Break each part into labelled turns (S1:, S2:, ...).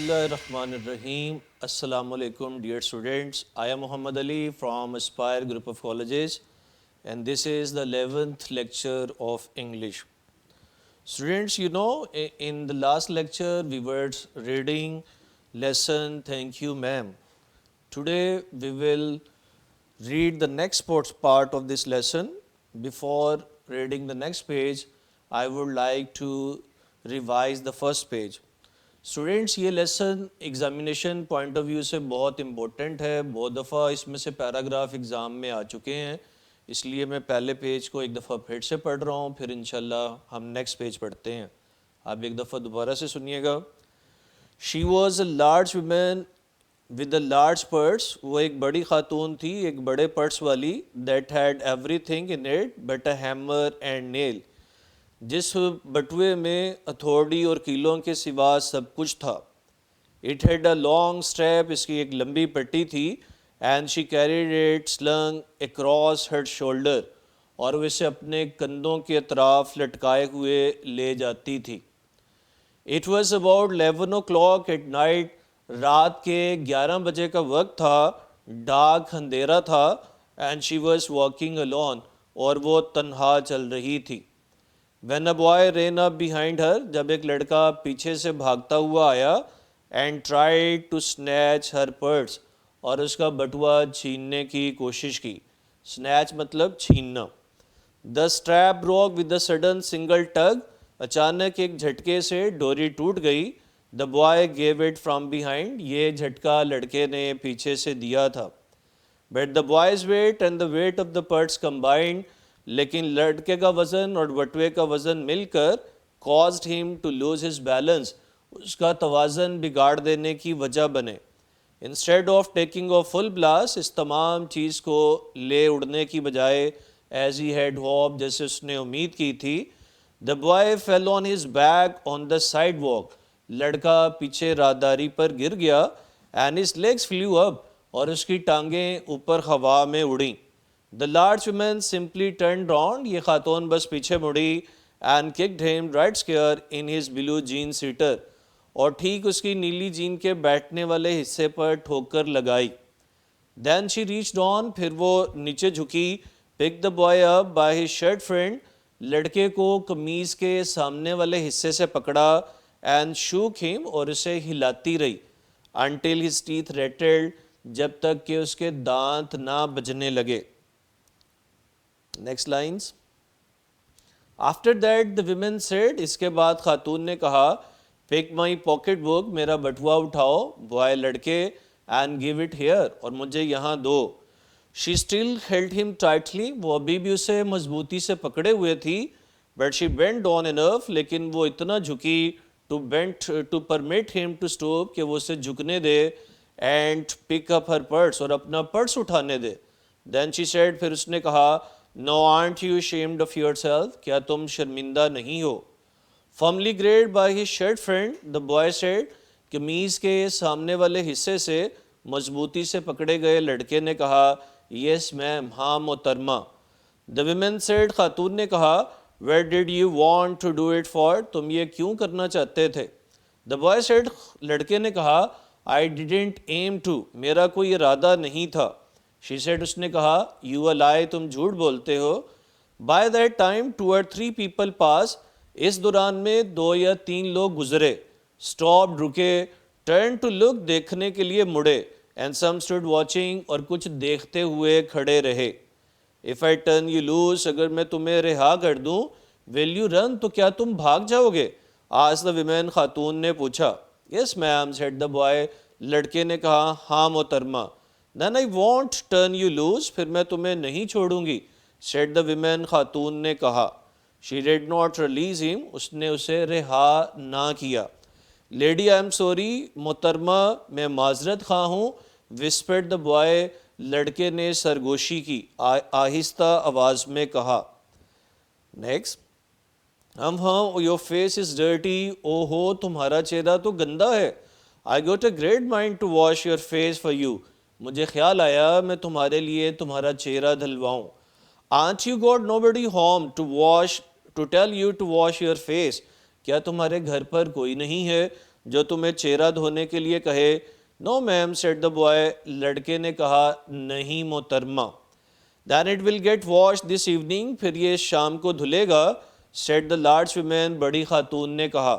S1: Bismillahirrahmanirrahim. Assalamu alaikum, dear students. I am Muhammad Ali from Aspire Group of Colleges, and this is the 11th lecture of English. Students, in the last lecture we were reading lesson Thank You Ma'am. Today we will read the next part of this lesson. Before reading the next page, I would like to revise the first page. Students یہ lesson examination point of view سے بہت important ہے. بہت دفعہ اس میں سے paragraph exam میں آ چکے ہیں, اس لیے میں پہلے پیج کو ایک دفعہ پھر سے پڑھ رہا ہوں, پھر انشاءاللہ ہم نیکسٹ پیج پڑھتے ہیں. آپ ایک دفعہ دوبارہ سے سنیے گا. She was a large woman with a large purse. وہ ایک بڑی خاتون تھی, ایک بڑے پرس والی. That had everything in it but a hammer and nail. جس بٹوے میں ہتھوڑی اور کیلوں کے سوا سب کچھ تھا. It had a long strap. اس کی ایک لمبی پٹی تھی. And she carried it slung across her shoulder. اور وہ اسے اپنے کندھوں کے اطراف لٹکائے ہوئے لے جاتی تھی. It was about 11 o'clock at night. رات کے 11 بجے کا وقت تھا. ڈارک اندھیرا تھا. And she was walking alone. اور وہ تنہا چل رہی تھی. When a boy ran up behind her. جب ایک لڑکا پیچھے سے بھاگتا ہوا آیا. And tried to snatch her purse. اور اس کا بٹوا چھیننے کی کوشش کی. Snatch مطلب چھیننا. The strap broke with a sudden single tug. اچانک ایک جھٹکے سے ڈوری ٹوٹ گئی. The boy gave it from behind. یہ جھٹکا لڑکے نے پیچھے سے دیا تھا. But the boy's weight and the weight of the purse combined. لیکن لڑکے کا وزن اور بٹوے کا وزن مل کر caused him to lose his balance. اس کا توازن بگاڑ دینے کی وجہ بنے. Instead of taking a full blast. اس تمام چیز کو لے اڑنے کی بجائے as he had hoped. جیسے اس نے امید کی تھی. The boy fell on his back on the sidewalk. لڑکا پیچھے راہداری پر گر گیا. And his legs flew up. اور اس کی ٹانگیں اوپر ہوا میں اڑیں. The large woman simply turned round. یہ خاتون بس پیچھے مڑی. And kicked him right square in his blue jean seater. اور ٹھیک اس کی نیلی جین کے بیٹھنے والے حصے پر ٹھوکر لگائی. Then she reached on. پھر وہ نیچے جھکی. Picked the boy up by his shirt front. لڑکے کو قمیض کے سامنے والے حصے سے پکڑا. And shook him. اور اسے ہلاتی رہی. Until his teeth rattled. جب تک کہ اس کے دانت نہ بجنے لگے. Next lines. After that the women said. اس کے بعد خاتون نے کہا. Pick my pocket book. میرا بٹوا اٹھاؤ. Boy لڑکے. And give it here. اور مجھے یہاں دو. She still held him tightly. وہ ابھی بھی اسے مضبوطی سے پکڑے ہوئے تھی. But she bent down enough. لیکن وہ اتنا جھکی to permit him to stoop. کہ وہ اسے جھکنے دے. And pick up her purse. اور اپنا پرس اٹھانے دے. Then she said. پھر اس نے کہا. No, aren't you ashamed of yourself? کیا تم شرمندہ نہیں ہو؟ Firmly gripped by his shirt front. The boy said. قمیض کے سامنے والے حصے سے مضبوطی سے پکڑے گئے لڑکے نے کہا. Yes ma'am. ہاں محترمہ. The women said. خاتون نے کہا. Where did you want to do it for? تم یہ کیوں کرنا چاہتے تھے؟ The boy said. لڑکے نے کہا. I didn't aim to. میرا کوئی ارادہ نہیں تھا. She said. اس نے کہا. You a lie. تم جھوٹ بولتے ہو. By that time 2 or 3 people passed. اس دوران میں 2 یا 3 لوگ گزرے. Stopped. رکے. Turned to look. دیکھنے کے لیے مڑے. And some stood watching. اور کچھ دیکھتے ہوئے کھڑے رہے. If I turn you loose. اگر میں تمہیں رہا کر دوں. Will you run. تو کیا تم بھاگ جاؤ گے؟ Asked the women. خاتون نے پوچھا. Yes ma'am. Said the boy. لڑکے نے کہا. ہاں محترمہ. Then I won't turn you loose. پھر میں تمہیں نہیں چھوڑوں گی. Said the women. خاتون نے کہا. She did not release him. اس نے اسے رہا نہ کیا. Lady I am sorry. محترمہ میں معذرت خواہ ہوں. Whispered the boy. لڑکے نے سرگوشی کی. آہستہ آواز میں کہا. Next. ہاں your face is dirty. ہو تمہارا چہرہ تو گندا ہے. I got a great mind to wash your face for you. مجھے خیال آیا میں تمہارے لیے تمہارا چہرہ دھلواؤں. Aren't you got nobody home to tell you to wash your face? کیا تمہارے گھر پر کوئی نہیں ہے جو تمہیں چہرہ دھونے کے لیے کہے. نو میم said the boy. لڑکے نے کہا نہیں محترمہ. Then it will get washed this evening. پھر یہ شام کو دھلے گا. said the large woman. بڑی خاتون نے کہا.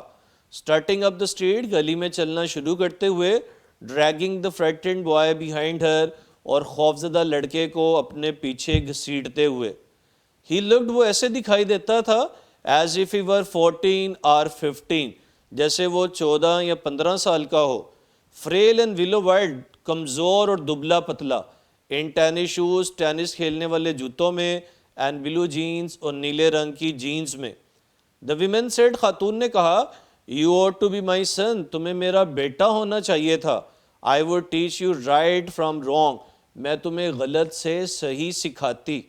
S1: Starting up the street. گلی میں چلنا شروع کرتے ہوئے. Dragging the frightened boy behind her. اور خوفزدہ لڑکے کو اپنے پیچھے گھسیٹتے ہوئے. He looked. وہ ایسے دکھائی دیتا تھا as if he were 14 or 15. جیسے وہ 14 یا 15 سال کا ہو. Frail and willow-wide. کمزور اور دبلا پتلا. In tennis shoes. ٹینس کھیلنے والے جوتوں میں. And blue jeans. اور نیلے رنگ کی جینز میں. The women said. خاتون نے کہا You ought to be my son. تمہیں میرا بیٹا ہونا چاہیے تھا. I would teach you right from wrong. میں تمہیں غلط سے صحیح سکھاتی.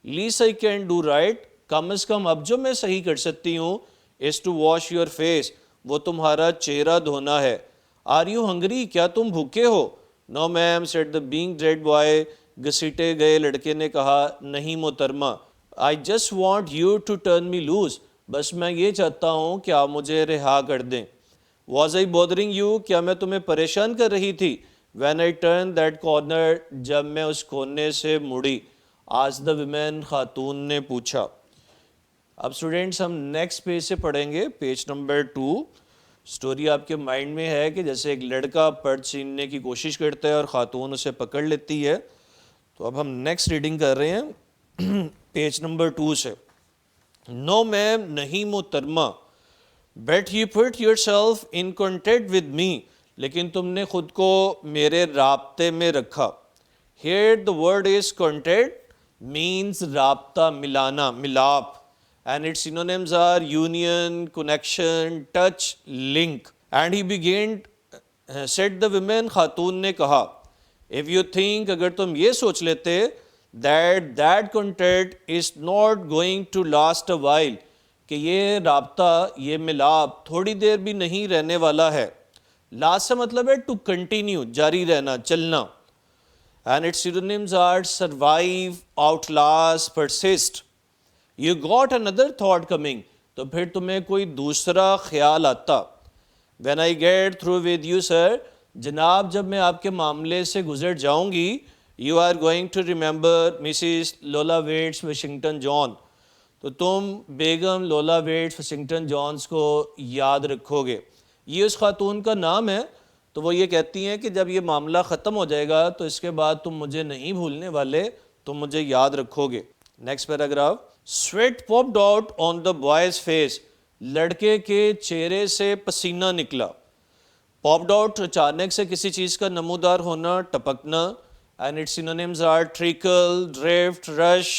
S1: Least I can do right. کم از کم اب جو میں صحیح کر سکتی ہوں is to wash your face. وہ تمہارا چہرہ دھونا ہے. Are you hungry? کیا تم بھوکے ہو؟ No ma'am said the being dead boy. گھسیٹے گئے لڑکے نے کہا نہیں محترمہ. I just want you to turn me loose. بس میں یہ چاہتا ہوں کہ آپ مجھے رہا کر دیں. Was I bothering you? کیا میں تمہیں پریشان کر رہی تھی؟ When I turned that corner. جب میں اس کونے سے مڑی. Asked the woman. خاتون نے پوچھا. اب اسٹوڈینٹس ہم نیکسٹ پیج سے پڑھیں گے. Page number 2. سٹوری آپ کے مائنڈ میں ہے کہ جیسے ایک لڑکا پرس چھیننے کی کوشش کرتا ہے اور خاتون اسے پکڑ لیتی ہے. تو اب ہم نیکسٹ ریڈنگ کر رہے ہیں پیج نمبر 2 سے. نو میم نہیں محترمہ. But you put yourself in contact with me. لیکن تم نے خود کو میرے رابطے میں رکھا. Here the word is contact means رابطہ ملانا ملاپ. And its synonyms are union, connection, touch, link. And he began, said the women. خاتون نے کہا if you think. اگر تم یہ سوچ لیتے that contact is not going to last a while. کہ یہ رابطہ یہ ملاپ تھوڑی دیر بھی نہیں رہنے والا ہے. last سے مطلب ہے to continue جاری رہنا چلنا. And its synonyms are survive, outlast, persist. You got another thought coming. تو پھر تمہیں کوئی دوسرا خیال آتا. When I get through with you sir. جناب جب میں آپ کے معاملے سے گزر جاؤں گی. You are going to remember Mrs. Lola Waits Washington John. تو تم بیگم لولا ویٹس واشنگٹن جونز کو یاد رکھو گے. یہ اس خاتون کا نام ہے. تو وہ یہ کہتی ہیں کہ جب یہ معاملہ ختم ہو جائے گا تو اس کے بعد تم مجھے نہیں بھولنے والے, تم مجھے یاد رکھو گے. Next paragraph. Sweat popped out on the boy's face. لڑکے کے چہرے سے پسینہ نکلا. Popped out اچانک سے کسی چیز کا نمودار ہونا, ٹپکنا. And its synonyms are trickle, drift, rush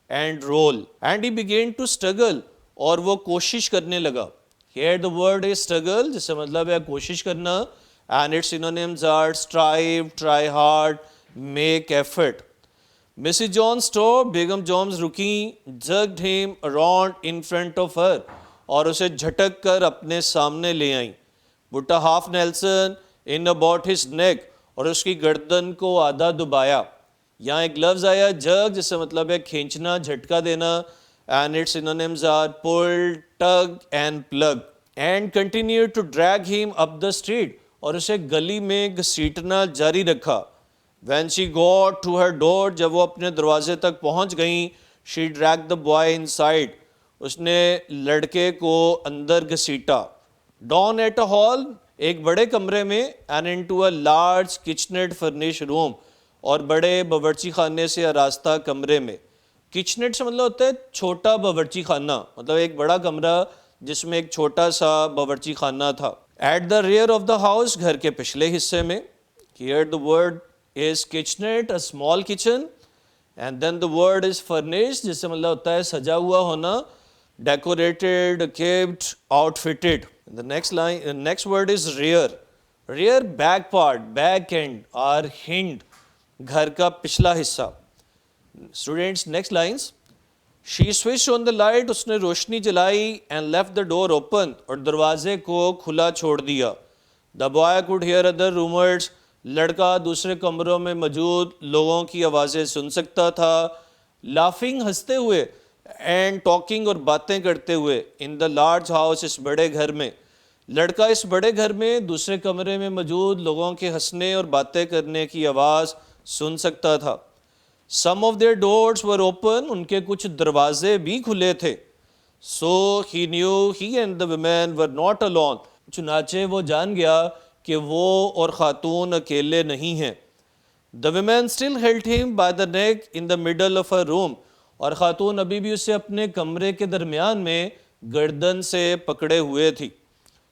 S1: and roll. And he began to struggle. اور وہ کوشش کرنے لگا. Here the word is struggle جس سے مطلب ہے کوشش کرنا. And its synonyms are strive, try hard, make effort. Mrs. John stopped. Begum Jones رکیں. Jerked him around in front of her. اور اسے جھٹک کر اپنے سامنے لے آئیں. Put a half Nelson in about his neck. اور اس کی گردن کو آدھا دبایا. یہاں ایک لفظ آیا jerk جس سے مطلب ہے کھینچنا, جھٹکا دینا. And its synonyms are pull, tug and plug. And continued to drag him up the street. اور اسے گلی میں گھسیٹنا جاری رکھا. When she got to her door. جب وہ اپنے دروازے تک پہنچ گئیں. She dragged the boy inside. اس نے لڑکے کو اندر گھسیٹا. Down at a hall. ایک بڑے کمرے میں. And into a large kitchenette furnished room. اور بڑے باورچی خانے سے آراستہ کمرے میں. کچنٹ سے مطلب ہوتا ہے چھوٹا باورچی خانہ, مطلب ایک بڑا کمرہ جس میں ایک چھوٹا سا باورچی خانہ تھا. At the rear of the house. گھر کے پچھلے حصے میں. Here the word is kitchenette, a small kitchen. And then the word is furnished جس سے مطلب ہوتا ہے سجا ہوا ہونا, decorated, equipped, outfitted. The next word is rear. Rear back part, back end or hind. گھر کا پچھلا حصہ. Students, next lines. She switched on the light. اس نے روشنی جلائی. And left the door open. اور دروازے کو کھلا چھوڑ دیا. The boy could hear other rumors. لڑکا دوسرے کمروں میں موجود لوگوں کی آوازیں سن سکتا تھا. Laughing ہنستے ہوئے. And talking اور باتیں کرتے ہوئے. In the large house. اس بڑے گھر میں. لڑکا اس بڑے گھر میں دوسرے کمرے میں موجود لوگوں کے ہنسنے اور باتیں کرنے کی آواز سن سکتا تھا. Some of their doors were open, ان کے کچھ دروازے بھی کھلے تھے. So he knew he and the women were not alone. چنانچہ وہ جان گیا کہ وہ اور خاتون اکیلے نہیں ہیں. The women still held him by the neck in the middle of her room. اور خاتون ابھی بھی اسے اپنے کمرے کے درمیان میں گردن سے پکڑے ہوئے تھی.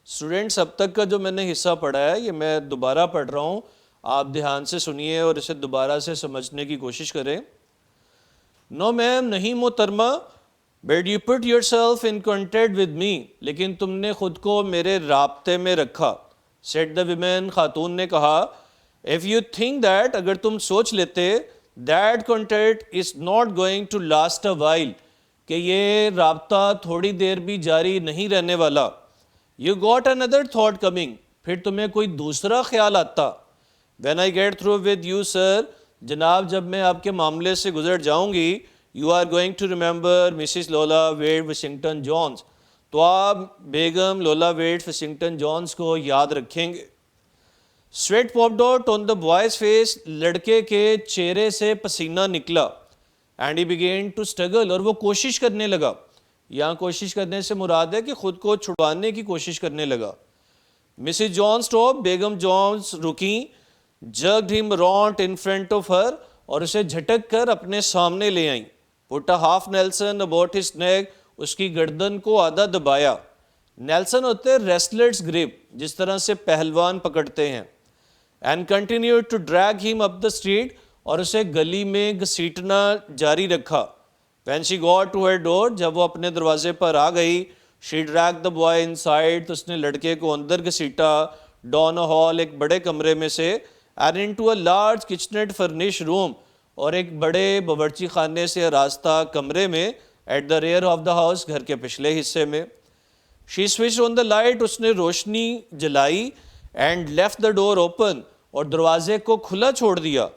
S1: اسٹوڈینٹس اب تک کا جو میں نے حصہ پڑھا ہے یہ میں دوبارہ پڑھ رہا ہوں, آپ دھیان سے سنیے اور اسے دوبارہ سے سمجھنے کی کوشش کریں. نو میم, نہیں محترمہ, but you put yourself in contact with me, لیکن تم نے خود کو میرے رابطے میں رکھا. سیڈ دا ویمن, خاتون نے کہا, اف یو تھنک دیٹ, اگر تم سوچ لیتے, that contact is not going to last a while, کہ یہ رابطہ تھوڑی دیر بھی جاری نہیں رہنے والا. You got another thought coming, پھر تمہیں کوئی دوسرا خیال آتا. When I get through with you sir, جناب جب میں آپ کے معاملے سے گزر جاؤں گی, you are going to remember Mrs Lola Wade Washington Jones, تو آپ بیگم لولا ویڈ واشنگٹن جونز کو یاد رکھیں گے. Sweat popped out on the boy's face, لڑکے کے چہرے سے پسینہ نکلا. And he began to struggle, اور وہ کوشش کرنے لگا. یہاں کوشش کرنے سے مراد ہے کہ خود کو چھڑوانے کی کوشش کرنے لگا. مسز جون اسٹاپ, بیگم جونز رکیں. Jerked him round in front of her, اور اسے جھٹک کر اپنے سامنے لے آئیں. Put a half nelson about his neck, اس کی گردن کو آدھا دبایا. نیلسن ہوتے ہیں ریسلرز گرپ, جس طرح سے پہلوان پکڑتے ہیں. اینڈ کنٹینیو ٹو ڈریگ ہم اپ دا اسٹریٹ, اور اسے گلی میں گھسیٹنا جاری رکھا. When she got to her door, جب وہ اپنے دروازے پر آ گئی, she drag the boy inside, تو اس نے لڑکے کو اندر گھسیٹا. ڈاؤن اے ہال, ایک بڑے کمرے میں سے. And into a large kitchenette furnished room, اور ایک بڑے باورچی خانے سے آراستہ کمرے میں. At the rear of the house, گھر کے پچھلے حصے میں. شی سوئچ آن دا لائٹ, اس نے روشنی جلائی. And left the door open, اور دروازے کو کھلا چھوڑ دیا.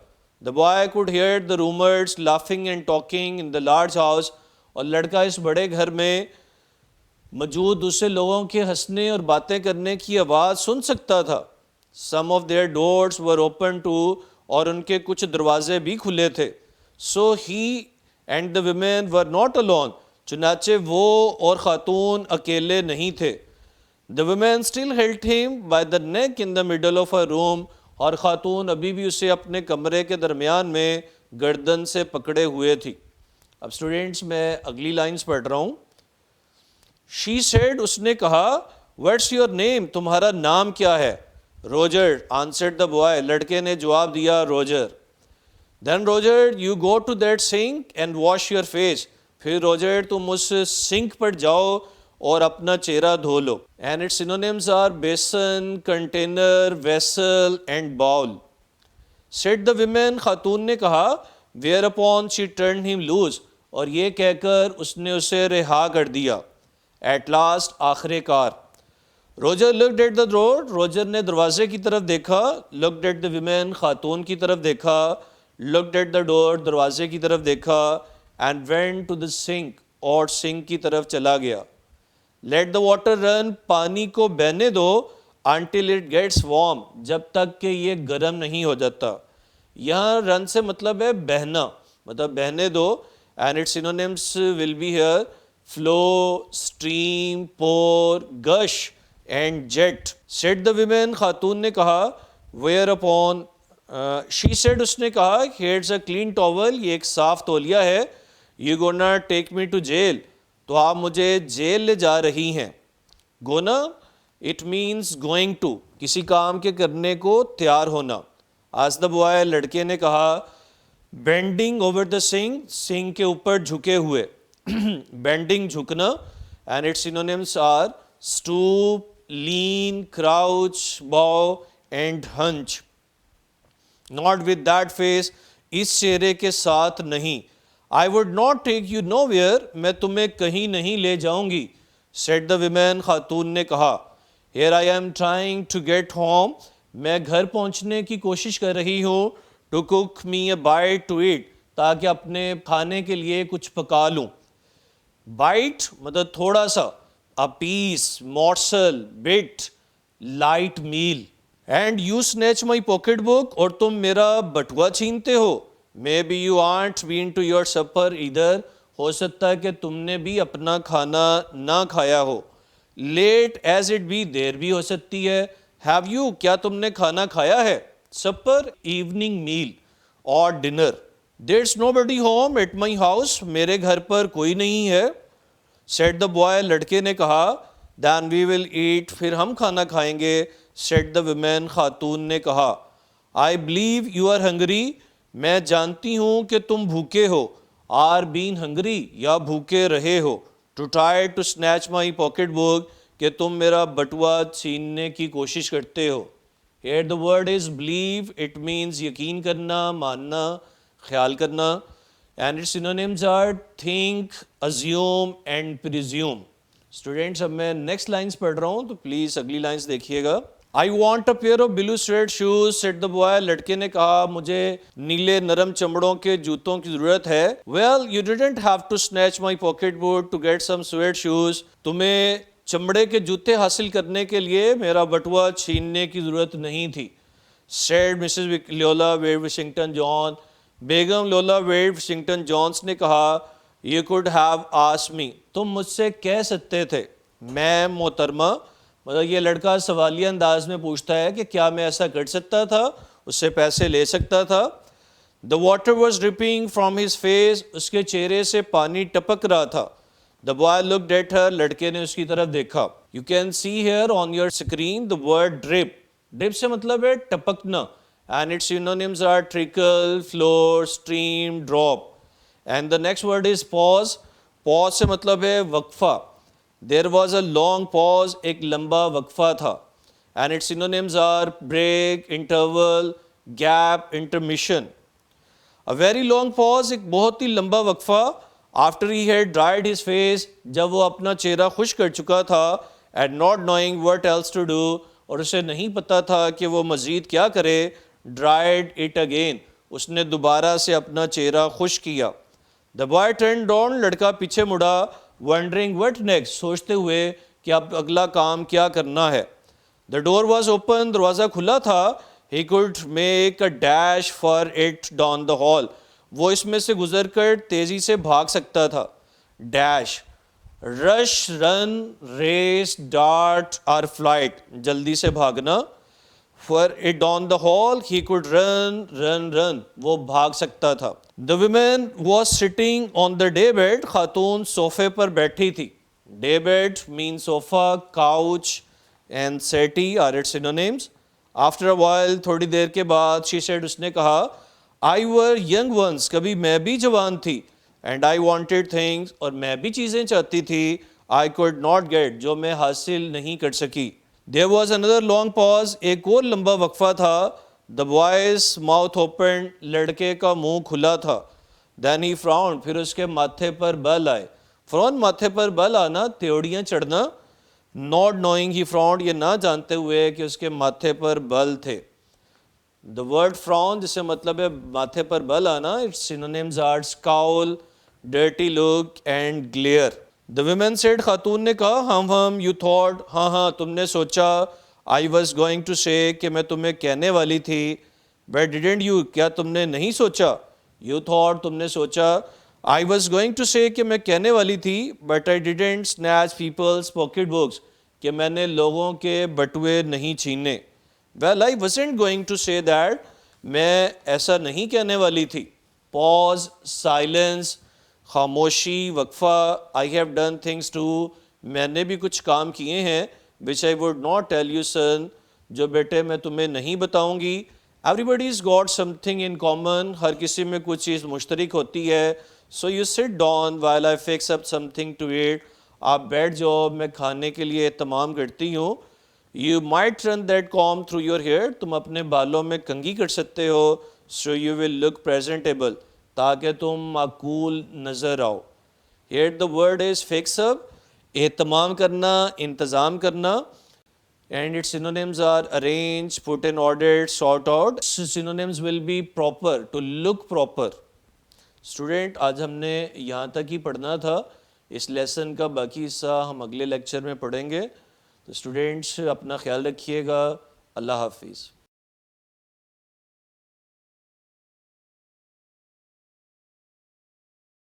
S1: The boy could hear the rumors, laughing and talking in the large house, اور لڑکا اس بڑے گھر میں موجود دوسرے لوگوں کے ہنسنے اور باتیں کرنے کی آواز سن سکتا تھا. Some of their doors were open too, اور ان کے کچھ دروازے بھی کھلے تھے. So he and the women were not alone, چنانچہ وہ اور خاتون اکیلے نہیں تھے. The women still held him by the neck in the middle of her room, اور خاتون ابھی بھی اسے اپنے کمرے کے درمیان میں گردن سے پکڑے ہوئے تھی. اب اسٹوڈینٹس میں اگلی لائنز پڑھ رہا ہوں. شی سیڈ, اس نے کہا, واٹس یور نیم, تمہارا نام کیا ہے؟ روجر, آنسرڈ دا بوائے, لڑکے نے جواب دیا, Roger. Then Roger, you go to that sink and wash your face, پھر روجر تم اس سنک پر جاؤ اور اپنا چہرہ دھو لو. And its synonyms are basin, container, vessel and bowl. Said the woman, خاتون نے کہا. Whereupon she turned him loose, اور یہ کہہ کر اس نے اسے رہا کر دیا. ایٹ لاسٹ, آخر کار. Roger looked at the door, Roger نے دروازے کی طرف دیکھا. لکڈ ایٹ دا ویمن, خاتون کی طرف دیکھا. لکڈ ایٹ دا ڈور, دروازے کی طرف دیکھا. And went to the sink, اور سنک کی طرف چلا گیا. لیٹ دا واٹر رن, پانی کو بہنے دو. انٹل اٹ گیٹس وارم, جب تک کہ یہ گرم نہیں ہو جاتا. یہاں رن سے مطلب ہے بہنا, مطلب بہنے دو. And its synonyms will be here, flow, stream, pour, gush and jet. Said the woman, خاتون نے کہا. ویئر اپون شی سیڈ, اس نے کہا, ہیئرز اے کلین ٹاول, یہ ایک صاف تولیہ ہے. You gonna take me to jail, تو آپ مجھے جیل لے جا رہی ہیں. Gonna, it means going to, کسی کام کے کرنے کو تیار ہونا. آج دا بوائے, لڑکے نے کہا. Bending over the sink, sink کے اوپر جھکے ہوئے. بینڈنگ, جھکنا. And its synonyms are stoop, lean, crouch, bow and hunch. Not with that face, اس چہرے کے ساتھ نہیں. I would not take you nowhere, میں تمہیں کہیں نہیں لے جاؤں گی. said the women, خاتون نے کہا. Here I am trying to get home, میں گھر پہنچنے کی کوشش کر رہی ہوں. To cook me a bite to eat, تاکہ اپنے کھانے کے لیے کچھ پکا لوں. Bite مطلب تھوڑا سا. a piece, morsel, bit, light meal. And you snatch my pocketbook, اور تم میرا بٹوا چھینتے ہو. Maybe you aren't been to your supper either. ہو سکتا ہے کہ تم نے بھی اپنا کھانا نہ کھایا ہو. Late as it be, دیر بھی ہو سکتی ہے. Have you, کیا تم نے کھانا کھایا ہے؟ Supper, evening meal or dinner. There's nobody home at my house. میرے گھر پر کوئی نہیں ہے. Said the boy, لڑکے نے کہا. Then we will eat, پھر ہم کھانا کھائیں گے. Said the woman, خاتون نے کہا. I believe you are hungry. میں جانتی ہوں کہ تم بھوکے ہو. Are been hungry, یا بھوکے رہے ہو. To try to snatch my pocket book, کہ تم میرا بٹوا چھیننے کی کوشش کرتے ہو. Here the word is believe. It means یقین کرنا, ماننا, خیال کرنا. And its synonyms are think, assume and presume. Students اب میں نیکسٹ لائنس پڑھ رہا ہوں تو پلیز اگلی لائنس دیکھیے گا. I want a pair of blue suede shoes, said the boy. لڑکے نے کہا مجھے نیلے نرم چمڑوں کے جوتوں کی ضرورت ہے. Well, you didn't have to snatch my pocketbook to get some suede shoes. تمہیں چمڑے کے جوتے حاصل کرنے کے لیے میرا بٹوا چھیننے کی ضرورت نہیں تھی. Said Mrs. Lola Wade Washington John. بیگم لولا ویڈ واشنگٹن جونز نے کہا You could have asked me. تم مجھ سے کہہ سکتے تھے. میم محترمہ, مطلب یہ لڑکا سوالیہ انداز میں پوچھتا ہے کہ کیا میں ایسا کر سکتا تھا, اس سے پیسے لے سکتا تھا. The water was dripping from his face. اس کے چہرے سے پانی ٹپک رہا تھا. The boy looked at her. لڑکے نے اس کی طرف دیکھا. You can see here on your screen the word drip. Drip سے مطلب ہے ٹپکنا. And its synonyms are trickle, flow, stream, drop. And the next word is pause. Pause سے مطلب ہے وقفہ. There was a long pause. ایک لمبا وقفہ تھا. And its synonyms are break, interval, gap, intermission. A very long pause, ایک بہت ہی لمبا وقفہ. After he had dried his face, جب وہ اپنا چہرہ خشک کر چکا تھا. And not knowing what else to do, اور اسے نہیں پتا تھا کہ وہ مزید کیا کرے. Dried it again. اس نے دوبارہ سے اپنا چہرہ خشک کیا. The boy turned on. لڑکا پیچھے مڑا. Wondering what next. سوچتے ہوئے کہ اب اگلا کام کیا کرنا ہے. The door was open. دروازہ کھلا تھا. He could make a dash for it down the hall. وہ اس میں سے گزر کر تیزی سے بھاگ سکتا تھا. Dash, rush, run, race, dart or flight. جلدی سے بھاگنا. For it down the hall, he could run. وہ بھاگ سکتا تھا. The woman was sitting on the daybed. خاتون صوفے پر بیٹھی تھی. Daybed means sofa, couch and settee are its synonyms. After a while, تھوڑی دیر کے بعد, she said, اس نے کہا, I were young once. کبھی میں بھی جوان تھی. And I wanted things. اور میں بھی چیزیں چاہتی تھی. I could not get. جو میں حاصل نہیں کر سکی. There was another long pause. ایک اور لمبا وقفہ تھا. The boy's mouth opened. لڑکے کا منہ کھلا تھا. Then he frowned. پھر اس کے ماتھے پر بل آئے. Frown ماتھے پر بل آنا, تیوڑیاں چڑھنا. Not knowing he frowned. یہ نہ جانتے ہوئے کہ اس کے ماتھے پر بل تھے. The word frown جس سے مطلب ہے ماتھے پر بل آنا, its synonyms are scowl, dirty look and glare. The woman said, خاتون نے کہا, ہم you thought, ہاں تم نے سوچا. I was going to say, کہ میں تمہیں کہنے والی تھی. But didn't you, کیا تم نے نہیں سوچا. You thought, تم نے سوچا. I was going to say, کہ میں کہنے والی تھی. But I didn't snatch people's pocket books, کہ میں نے لوگوں کے بٹوے نہیں چھینے. Well, I wasn't going to say that. میں ایسا نہیں کہنے والی تھی. Pause, silence, خاموشی, وقفہ. I have done things too. میں نے بھی کچھ کام کیے ہیں. Which I would not tell you, son. جو بیٹے میں تمہیں نہیں بتاؤں گی. Everybody's got something in common. ہر کسی میں کچھ چیز مشترک ہوتی ہے. So you sit down while I fix up something to eat. آپ بیٹھ جاؤ, میں کھانے کے لیے اہتمام کرتی ہوں. You might run that comb through your hair. تم اپنے بالوں میں کنگھی کر سکتے ہو. So you will look presentable. تاکہ تم معقول نظر آؤ. Here the word is fix up. اہتمام کرنا, انتظام کرنا. And its synonyms are arrange, put in order, sort out. Synonyms will be proper, to look proper. Student, آج ہم نے یہاں تک ہی پڑھنا تھا. اس لیسن کا باقی حصہ ہم اگلے لیکچر میں پڑھیں گے. تو اسٹوڈینٹس اپنا خیال رکھیے گا. اللہ حافظ.